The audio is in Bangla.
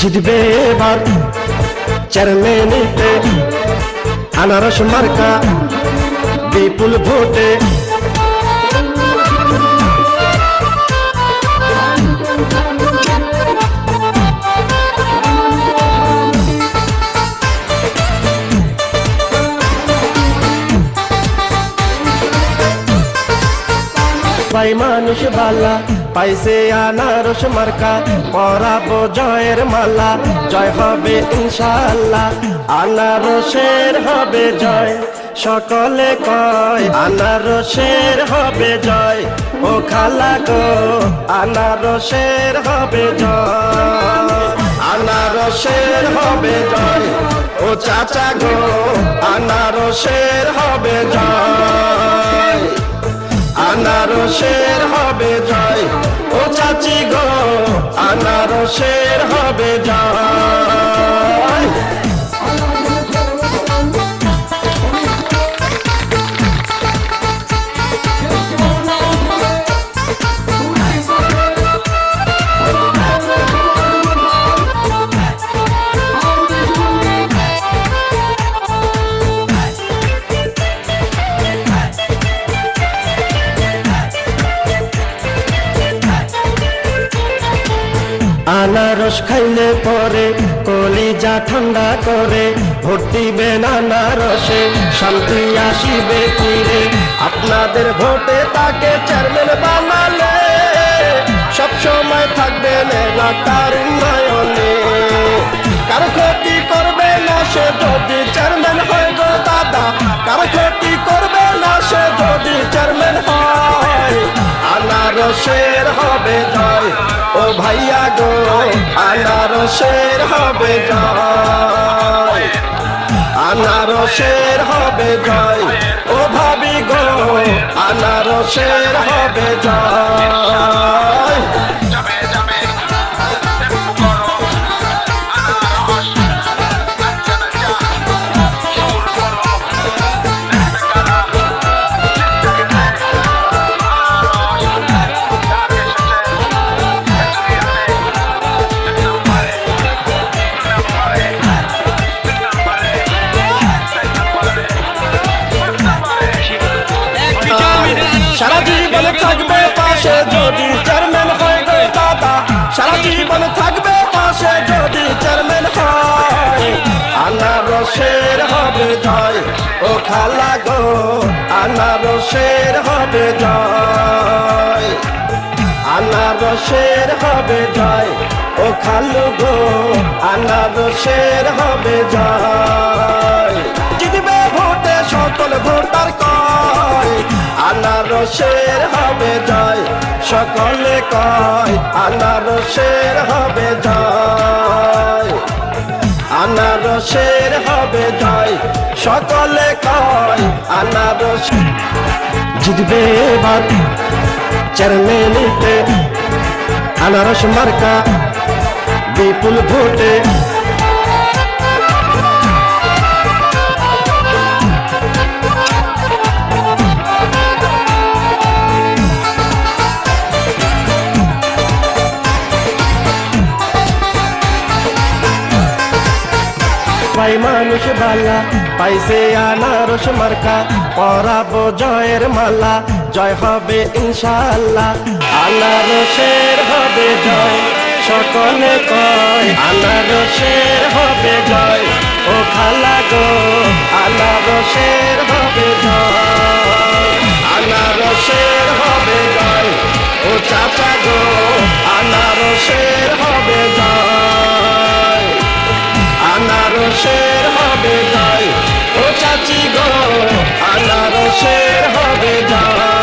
জিতবে এবার চেয়ারম্যানিতে আনারস মার্কা বিপুল ভোটে। ভাই মানুষ বালা পাইছে আনারস মার্কা, পরাবো জয়ের মালা, জয় হবে ইনশাআল্লাহ। আনারসের হবে জয়, সকলে কয় আনারসের হবে জয়। ও খালা গো আনারসের হবে জয়, আনারসের হবে জয়। ও চাচা গো আনারসের হবে জয়, আনারসের হবে জয়। ও চাচি গো আনারসের হবে জয়। আনারস খাইলে পরে কলিজা ঠান্ডা করে, ভোট দিবেন আনারসে শান্তি আসিবে ফিরে। আপনাদের ভোটে তাকে চেয়ারম্যান বানালে সব সময় থাকবেন এলাকার উন্নয়নে। কারো ক্ষতি করবে না সে যদি চেয়ারম্যান হয় গো দাদা, কারো ক্ষতি করবে না সে যদি চেয়ারম্যান হয়। আনারসের হবে জয়, ও ভাইয়া গো আনারসের হবে জয়, আনারসের হবে জয়। ও ভাবি গো আনারসের হবে জয়। সারা জীবন থাকবে পাশে যদি চেয়ারম্যান হয় গো দাদা, সারা জীবন থাকবে পাশে যদি চেয়ারম্যান হয়। আনারসের হবে জয়, ও খালা গো আনারসের হবে জয়, আনারসের হবে জয়। ও খালু গো আনারসের হবে জয়। জিতবে ভোটে সকল ভোটার কয় আনারসের হবে জয়, সকলে কয় আনারসের হবে জয়, আনারসের হবে জয়, সকলে কয় আনারস। জিতবে এবার চেয়ারম্যানিতে আনারস মার্কা বিপুল ভোটে। ভাই মানুষ বালা পাইছে আনারস মার্কা, পরাবো জয়ের মালা, জয় হবে ইনশাআল্লাহ। আনারসের হবে জয়, সকলে কয় আনারসের হবে জয়। ও খালা গো আনারসের হবে জয়, আনারসের হবে জয়। ও চাচা গো আনারসের হবে জয়, আনারসের হবে জয়। ও চাচি গো আনারসের হবে জয়।